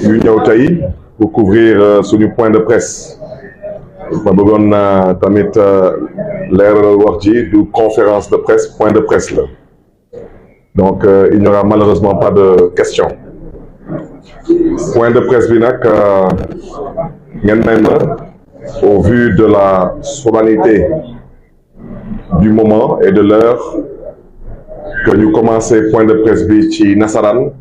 yu ñëw tey pour couvrir suñu point de presse ma bëggoon tamit leeral wax ji du conférence de presse point de presse la donc il n'y aura malheureusement pas de questions point de presse bi nag ngeen may ma au vu de la solennité du moment et de l'heure que ñu commencé point de presse bi ci nasaraan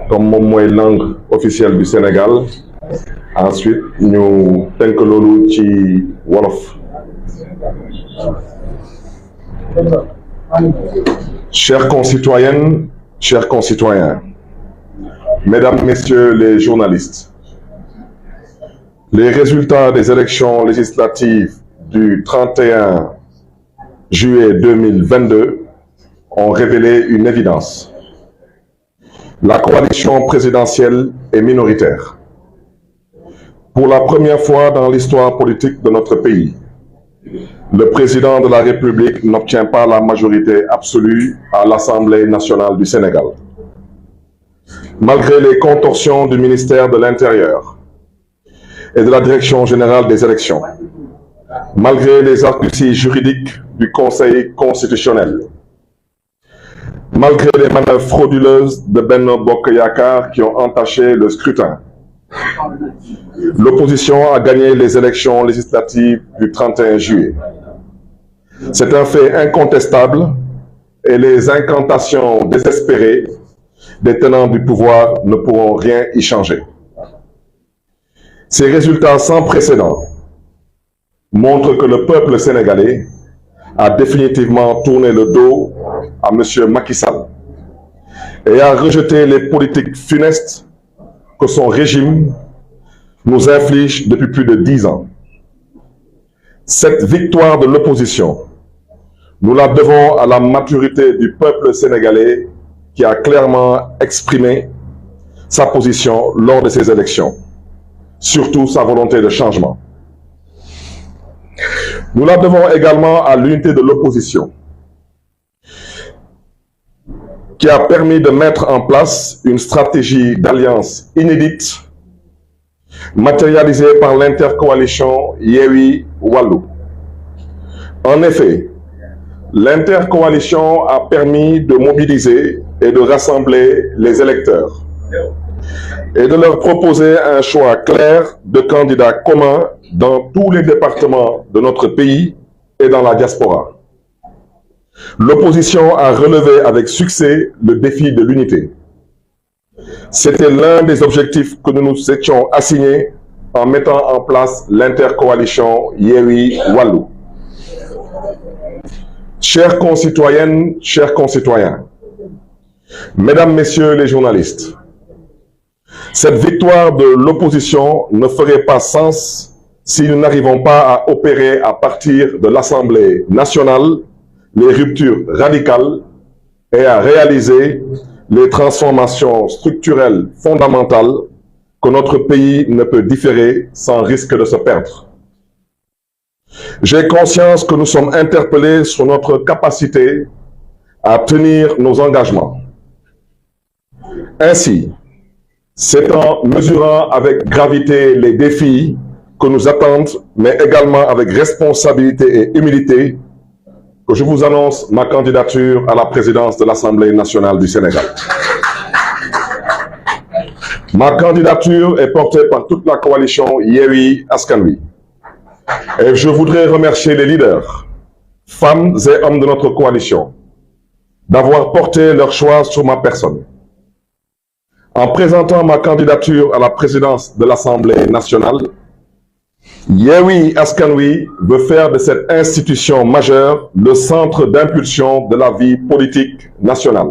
comme moom mooy langue officielle du Sénégal ensuite ñu tënk loolu ci wolof. Chères concitoyennes, chers concitoyens, mesdames, messieurs les journalistes, les résultats des élections législatives du 31 juillet 2022 ont révélé une évidence. La coalition présidentielle est minoritaire. Pour la première fois dans l'histoire politique de notre pays, le président de la République n'obtient pas la majorité absolue à l'Assemblée nationale du Sénégal. Malgré les contorsions du ministère de l'Intérieur et de la Direction générale des élections, malgré les arguties juridiques du Conseil constitutionnel, malgré les manœuvres frauduleuses de Benno Bokk Yakaar qui ont entaché le scrutin, l'opposition a gagné les élections législatives du 31 juillet. C'est un fait incontestable et les incantations désespérées des tenants du pouvoir ne pourront rien y changer. Ces résultats sans précédent montrent que le peuple sénégalais a définitivement tourné le dos à M. Macky Sall et a rejeté les politiques funestes que son régime nous inflige depuis plus de 10 ans. Cette victoire de l'opposition, nous la devons à la maturité du peuple sénégalais qui a clairement exprimé sa position lors de ces élections, surtout sa volonté de changement. Nous la devons également à l'unité de l'opposition, qui a permis de mettre en place une stratégie d'alliance inédite, matérialisée par l'intercoalition Yewwi Wallu. En effet, l'intercoalition a permis de mobiliser et de rassembler les électeurs et de leur proposer un choix clair de candidats communs dans tous les départements de notre pays et dans la diaspora. L'opposition a relevé avec succès le défi de l'unité. C'était l'un des objectifs que nous nous étions assignés en mettant en place l'intercoalition Yewwi Wallu. Chères concitoyennes, chers concitoyens, mesdames, messieurs les journalistes, cette victoire de l'opposition ne ferait pas sens si nous n'arrivons pas à opérer à partir de l'Assemblée nationale les ruptures radicales et à réaliser les transformations structurelles fondamentales que notre pays ne peut différer sans risque de se perdre. J'ai conscience que nous sommes interpellés sur notre capacité à tenir nos engagements. Ainsi, c'est en mesurant avec gravité les défis que nous attendent, mais également avec responsabilité et humilité, que je vous annonce ma candidature à la présidence de l'Assemblée nationale du Sénégal. Ma candidature est portée par toute la coalition Yewwi Askan Wi. Et je voudrais remercier les leaders, femmes et hommes de notre coalition, d'avoir porté leur choix sur ma personne. En présentant ma candidature à la présidence de l'Assemblée nationale, Yewwi Askan Wi veut faire de cette institution majeure le centre d'impulsion de la vie politique nationale.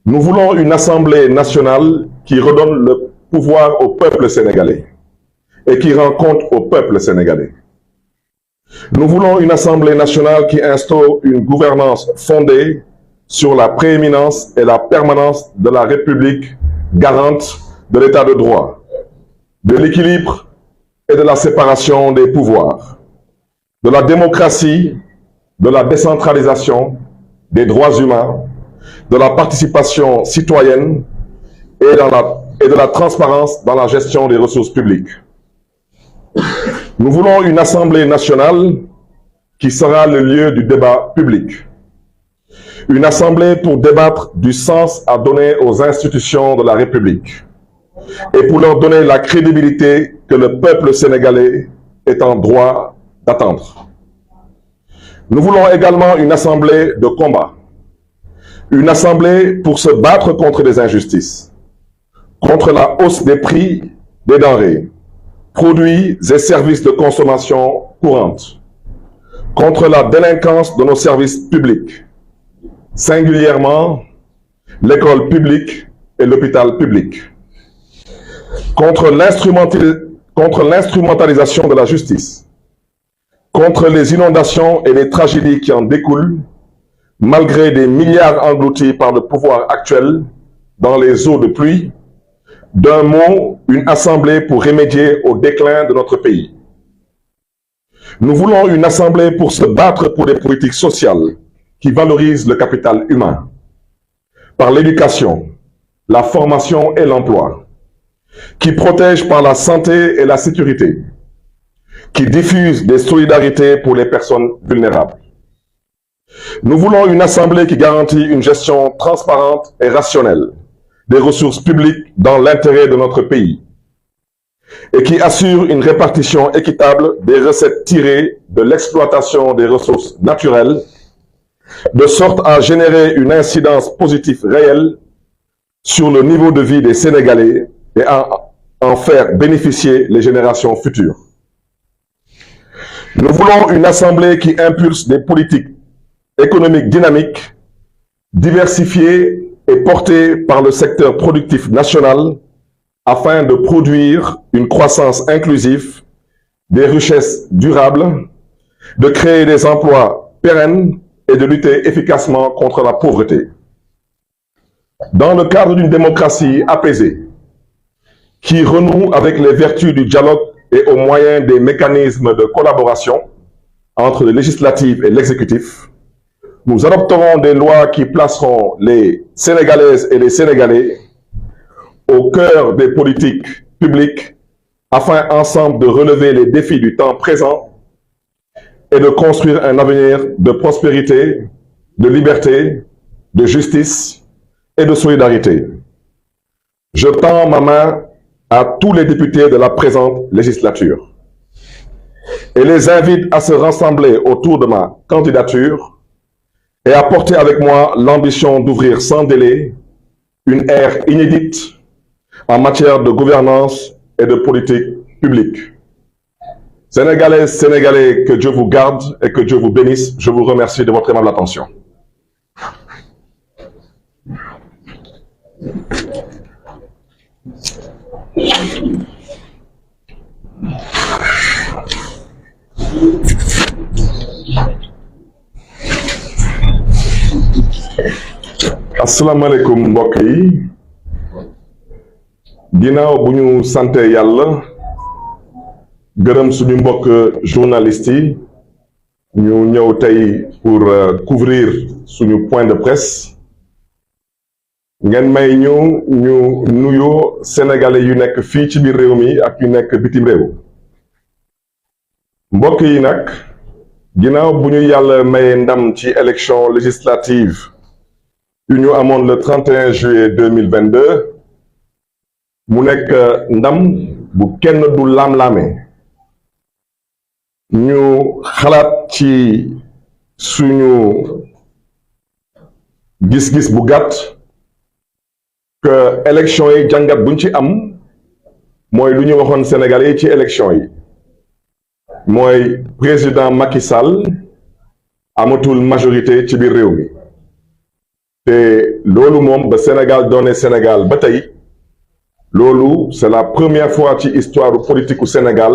Nous voulons une Assemblée nationale qui redonne le pouvoir au peuple sénégalais et qui rend compte au peuple sénégalais. Nous voulons une Assemblée nationale qui instaure une gouvernance fondée sur la prééminence et la permanence de la République garante de l'état de droit, de l'équilibre et de la séparation des pouvoirs, de la démocratie, de la décentralisation, des droits humains, de la participation citoyenne et dans la et de la transparence dans la gestion des ressources publiques. Nous voulons une Assemblée nationale qui sera le lieu du débat public. Une Assemblée pour débattre du sens à donner aux institutions de la République et pour leur donner la crédibilité que le peuple sénégalais est en droit d'attendre. Nous voulons également une Assemblée de combat. Une Assemblée pour se battre contre les injustices, contre la hausse des prix des denrées, produits et services de consommation courante, contre la délinquance de nos services publics, singulièrement l'école publique et l'hôpital public, contre l'instrumentalisation de la justice, contre les inondations et les tragédies qui en découlent, malgré des milliards engloutis par le pouvoir actuel dans les eaux de pluie. D'un mot, une assemblée pour remédier au déclin de notre pays. Nous voulons une assemblée pour se battre pour des politiques sociales qui valorisent le capital humain, par l'éducation, la formation et l'emploi, qui protègent par la santé et la sécurité, qui diffusent des solidarités pour les personnes vulnérables. Nous voulons une assemblée qui garantit une gestion transparente et rationnelle des ressources publiques dans l'intérêt de notre pays et qui assure une répartition équitable des recettes tirées de l'exploitation des ressources naturelles, de sorte à générer une incidence positive réelle sur le niveau de vie des Sénégalais et à en faire bénéficier les générations futures. Nous voulons une assemblée qui impulse des politiques économiques dynamiques, diversifiées et portée par le secteur productif national afin de produire une croissance inclusive, des richesses durables, de créer des emplois pérennes et de lutter efficacement contre la pauvreté. Dans le cadre d'une démocratie apaisée, qui renoue avec les vertus du dialogue et au moyen des mécanismes de collaboration entre le législatif et l'exécutif, nous adopterons des lois qui placeront les Sénégalaises et les Sénégalais au cœur des politiques publiques afin ensemble de relever les défis du temps présent et de construire un avenir de prospérité, de liberté, de justice et de solidarité. Je tends ma main à tous les députés de la présente législature et les invite à se rassembler autour de ma candidature et à porter avec moi l'ambition d'ouvrir sans délai une ère inédite en matière de gouvernance et de politique publique. Sénégalaises, Sénégalais, que Dieu vous garde et que Dieu vous bénisse. Je vous remercie de votre aimable attention. asalaamaaleykum mbokk yi ginnaaw bu ñu sante yàlla gërëm suñu mbokk journalistes yi ñu ñëw tey pour couvrir suñu point de presse ngeen may ñu nuyoo sénégalais yu nekk fii ci biir réew mi ak yu nekk bitim réew mbokk yi nag ginnaaw bu ñu yàlla maye ndam ci élection législative yu ñu amoon le 31 juillet 2022 mu nekk ndam bu kenn du laam-laame ñu xalaat ci suñu gis-gis bu gàtt que élection yi jàngat buñ ci am mooy lu ñu waxoon Sénégalais yi ci élection yi mooy président Macky Sall amatul majorité ci biir réew mi te loolu moom ba Sénégal doone Sénégal ba tey loolu c'est la première fois ci histoire politique u Sénégal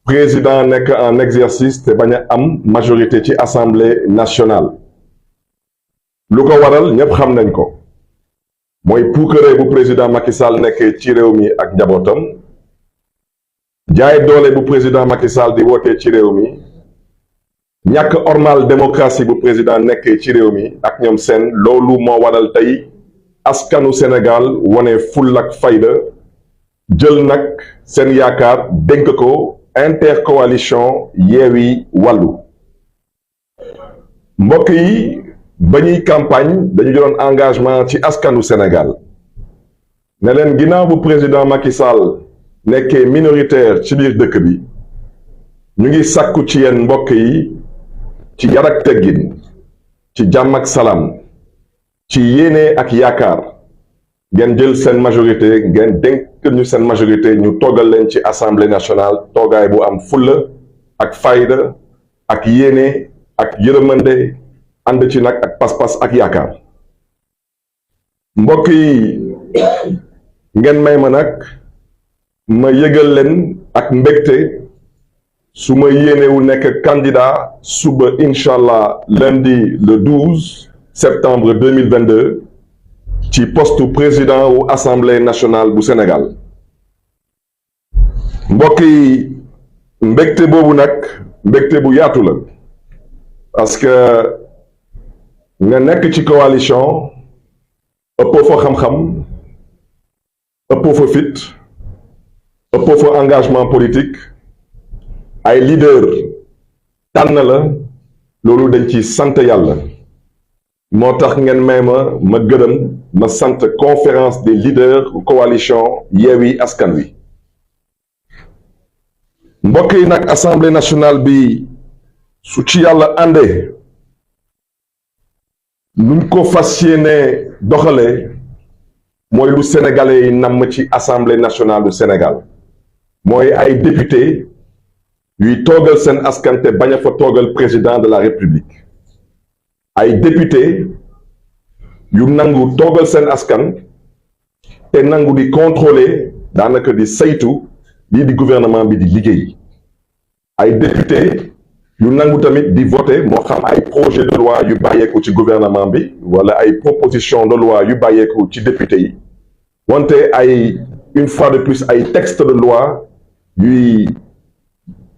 président nekk en exercice te bañ a am majorité ci assemblée nationale lu ko waral ñëpp xam nañ ko mooy puukare bu président Macky Sall nekkee ci réew mi ak njabootam jaay doole bu président Macky Sall di wootee ci réew mi ñàkk ormal démocratie bu président nekkee ci réew mi ak ñoom seen loolu moo waral tey askanu Sénégal wane ful ak fayda jël nag seen yaakaar dénk ko intercoalition Yewwi Wallu. mbokk yi ba ñuy campagne dañu jëloon engagement ci askanu Sénégal ne leen ginnaaw bu président Macky Sall nekkee minoritaire ci biir dëkk bi ñu ngi sàkku ci yéen mbokk yi ci yar ak teggin ci jàmm ak salaam ci yéene ak yaakaar ngeen jël seen majorité ngeen dénk ñu seen majorité ñu toogal leen ci assemblée nationale toogaay bu am fulla ak fayda ak yéene ak yërëmande ànd ci nag ak pas-pas ak yaakaar. mbokk yi ngeen may ma nag ma yëgal leen ak mbégte su ma yéenewul nekk candidat suba incha allah lundi le 12 septembre 2022 ci poste président wu assemblée nationale bu Sénégal. mbokk yi mbégte boobu nag mbégte bu yaatu la parce que nga nekk ci coalition ëppoo fa xam-xam ëppoo fa fit ëppoo fa engagement politique ay leader tànn la loolu dañ ci sant yàlla moo tax ngeen may ma gërëm ma sant conférence des leaders coalition Yewwi Askan Wi. mbokk yi nag assemblée nationale bi su ci yàlla àndee nuñ ko fas yéene doxalee mooy lu sénégalais yi namm ci assemblée nationale du Sénégal mooy ay député yuy toogal seen askan te bañ a fa toogal président de la république ay député yu nangu toogal seen askan te nangu di contrôler daanaka di saytu lii di gouvernement bi di liggéey ay député yu nangu tamit di voter moo xam ay projet de loi yu bàyyeeku ci gouvernement bi wala ay proposition de loi yu bàyyeeku ci député yi wante ay une fois de plus ay texte de loi yuy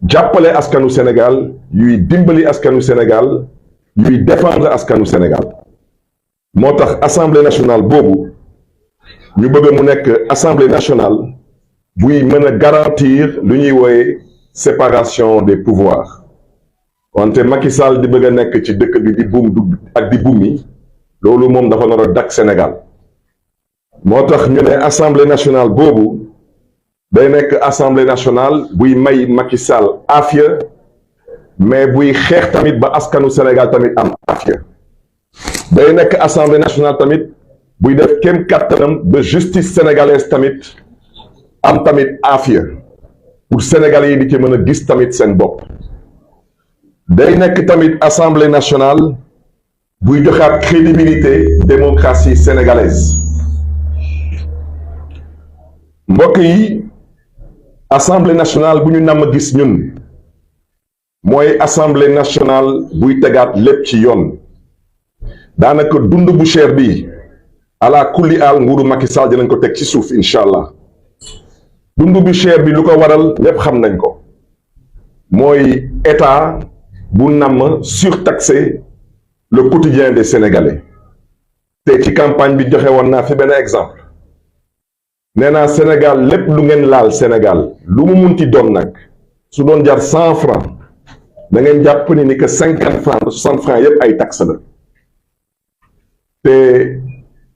jàppale askanu Sénégal yuy dimbali askanu Sénégal yuy défendre askanu Sénégal moo tax assemblée nationale boobu ñu bëgg mu nekk assemblée nationale buy mën a garantir lu ñuy wooye séparation des pouvoirs wante Macky Sall di bëgg a nekk ci dëkk bi di buum du ak di buumi loolu moom dafa nar a dakk Sénégal moo tax ñu ne assemblée nationale boobu day nekk assemblée nationale buy may Macky Sall aafiya mais buy xeex tamit ba askanu Sénégal tamit am aafiya day nekk assemblée nationale tamit buy def kéem kattanam ba justice sénégalaise tamit am tamit aafiya pour sénégalais yi di ci mën a gis tamit seen bopp day nekk tamit assemblée nationale buy joxaat crédibilité démocratie sénégalaise. mbokk yi assemblée nationale bu ñu namm gis ñun mooy assemblée nationale buy tegaat lépp ci yoon daanaka dund bu cher bi ala kulli al nguuru Macky Sall dinañ ko teg ci suuf incha allah dund bu cher bi lu ko waral ñépp xam nañ ko mooy état bu namm surtaxer le quotidien des Sénégalais te ci campagne bi joxe woon naa fi benn exemple nee naa Sénégal lépp lu ngeen laal Sénégal lu mu munti doon nag su doon jar 100 francs da ngeen jàpp ni que 50 francs 60 francs yépp ay taxe la te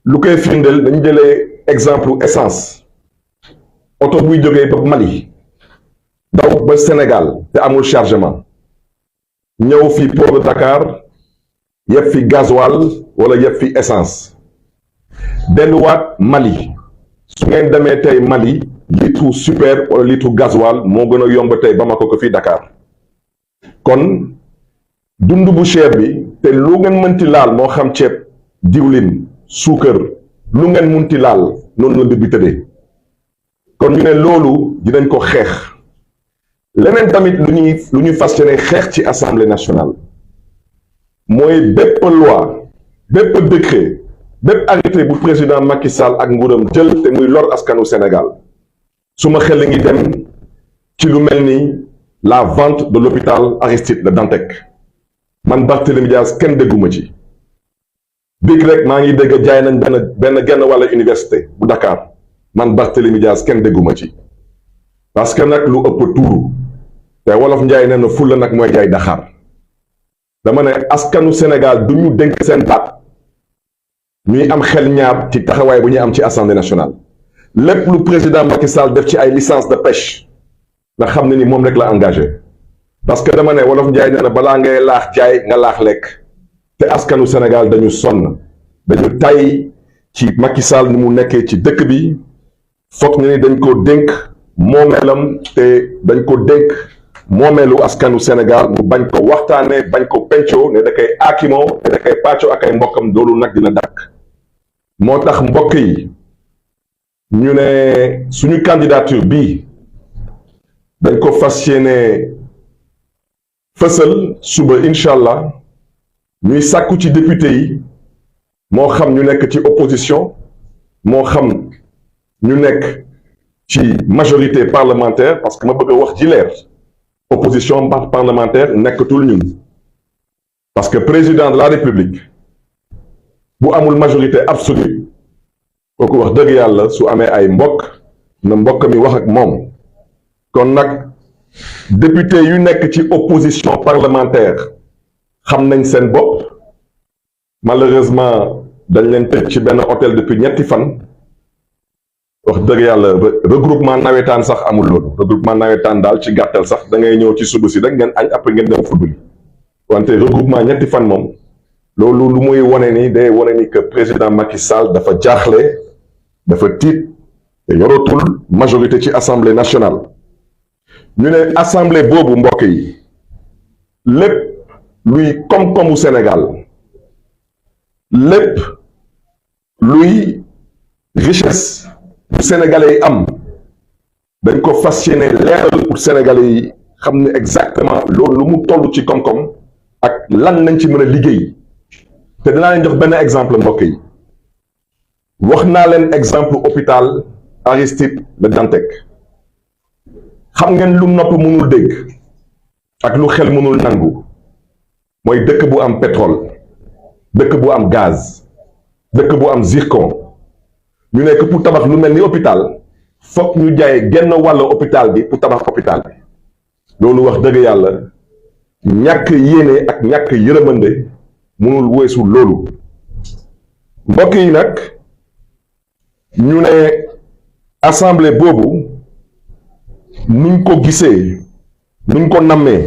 lu koy firndeel dañu jëlee exemple essence oto buy jógee ba Mali daw ba Sénégal te amul chargement ñëw fi port de Dakar yëpp fi gasoil wala yëpp fi essence delluwaat Mali su ngeen demee tey Mali litre super wala litre gasoil moo gën a yomb tey Bamako ko fii Dakar kon dund bu cher bi te lu ngeen mënti laal moo xam ceeb diwlin suukar lu ngeen mënti laal noonu la bi tëddee kon ñu ne loolu dinañ ko xeex leneen tamit lu ñuy fas yéene xeex ci assemblée nationale mooy bépp loi bépp décret bépp arrêté bu président Macky Sall ak nguuram jël te muy lor askanu Sénégal su ma xel ngi dem ci lu mel ni la vente de l'hôpital Aristide Le Dantec man Barthélémy Dias kenn dégguma ci big rek maa ngi dégg jaay nañ benn genn wàlla université bu Dakar man Barthélémy Dias kenn dégguma ci parce que nag lu ëpp tuuru te wolof njaay nee na fulla nag mooy jaay Dakar dama ne askanu Sénégal du ñu dénk seen baat ñuy am xel ñaar ci taxawaay bu ñuy am ci assemblée nationale lépp lu président Macky Sall def ci ay licence de pêche nga xam ne ni moom rek la engagé parce que dama ne wolof njaay nee na balaa ngay laax jaay nga laax lekk te askanu Sénégal dañu sonn dañu tay ci Macky Sall ni mu nekkee ci dëkk bi foog ñu ni dañ ko dénk moomeelam te dañ ko dénk moomeelu askanu Sénégal mu bañ ko waxtaanee bañ ko pencoo ne da koy aakimoo ne da koy pàccoo ak ay mbokkam loolu nag dina dakk moo tax mbokk yi ñu ne suñu candidature bii dañ ko fas yéene fësal suba incha allah ñuy sàkku ci député yi moo xam ñu nekk ci opposition moo xam ñu nekk ci majorité parlementaire parce que ma bëgg a wax ji leer opposition parlementaire nekkatul ñun parce que président de la république bu amul majorité absolue kooku wax dëgg yàlla su amee ay mbokk na mbokk mi wax ak moom kon nag député yu nekk ci opposition parlementaire xam nañ seen bopp malheureusement dañ leen tëj ci benn hôtel depuis ñetti fan wax dëgg yàlla regroupement nawetaan sax amul loolu regroupement nawetaan daal ci gàttal sax da ngay ñëw ci suba si rek ngeen añ après ngeen dem football wante regroupement ñetti fan moom loolu lu muy wane ni day wane ni que président Macky Sall dafa jaaxle dafa tiit te yoratul majorité ci assemblée nationale ñu ne assemblée boobu mbokk yi lépp luy koom-koomu Sénégal lépp luy richesse bu sénégalais yi am dañ ko fas yéene leeral pour sénégalais yi xam ne exactement loolu lu mu toll ci koom-koom ak lan lañ ci mën a liggéey te dinaa leen jox benn exemple mbokk yi wax naa leen exemple hôpital Aristide Le Dantec xam ngeen lu nopp mënul dégg ak lu xel mënul nangu mooy dëkk bu am pétrole dëkk bu am gaz dëkk bu am zircon ñu nekk pour tabax lu mel ni hôpital foog ñu jaay genn wàll hôpital bi pour tabax hôpital bi loolu wax dëgg yàlla ñàkk yéene ak ñàkk yërëmande mënul weesu loolu mbokk yi nag ñu ne assemblée boobu nuñ ko gisee nuñ ko nammee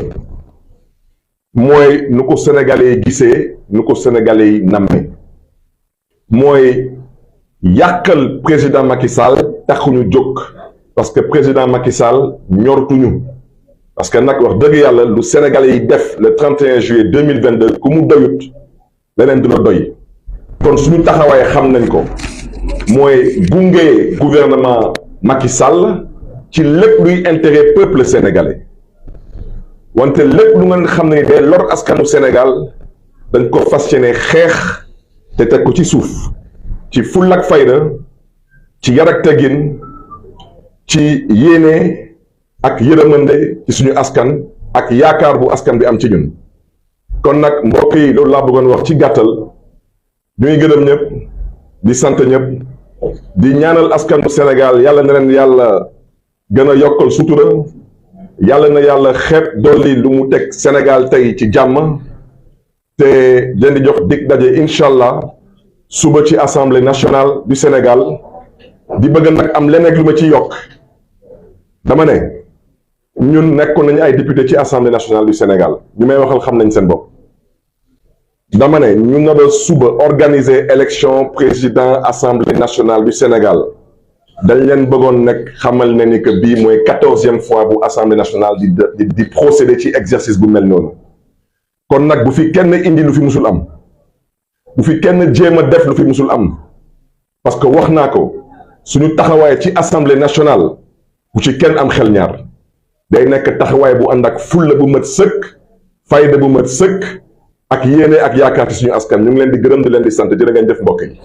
mooy nu ko sénégalais yi gisee nu ko sénégalais yi nammee mooy yàqal président Macky Sall taxuñu jóg parce que président Macky Sall ñortuñu parce que nag wax dëgg yàlla lu sénégalais yi def le 31 juillet 2022 ku mu doyut leneen du la doy kon suñu taxawaay xam nañ ko mooy gunge gouvernement Macky Sall ci lépp luy intérêt peuple sénégalais wante lépp lu ngeen xam ne day lor askanu Sénégal dañ ko fas yéene xeex te teg ko ci suuf ci fulla ak fayda ci yar ak teggin ci yéene ak yërëmande ci suñu askan ak yaakaar bu askan bi am ci ñun kon nag mbokk yi loolu laa bëggoon wax ci gàttal ñuy gërëm ñëpp di sant ñëpp di ñaanal askanu Sénégal yàlla na leen yàlla gën a yokkal sutura yàlla na yàlla xeeb dolli lu mu teg Sénégal tey ci jàmm te leen di jox dig daje incha allah suba ci assemblée nationale du Sénégal di bëgg nag am leneen lu ma ci yokk dama ne ñun nekkoon nañu ay député ci assemblée nationale du Sénégal ñu may waxal xam nañ seen bopp dama ne ñu nar a suba organiser élection président assemblée nationale du Sénégal dañ leen bëggoon nekk xamal ne ni que bii mooy 14e fois bu assemblée nationale di procéder ci exercice bu mel noonu kon nag bu fi kenn indi lu fi musul am bu fi kenn jéem a def lu fi musul am parce que wax naa ko suñu taxawaay ci assemblée nationale bu ci kenn am xel ñaar day nekk taxawaay bu ànd ak fulla bu mat sëkk fayda bu mat sëkk ak yéene ak yaakaar ci suñu askan ñu ngi leen di gërëm di leen di sant jërë ngeen def mbokk yi.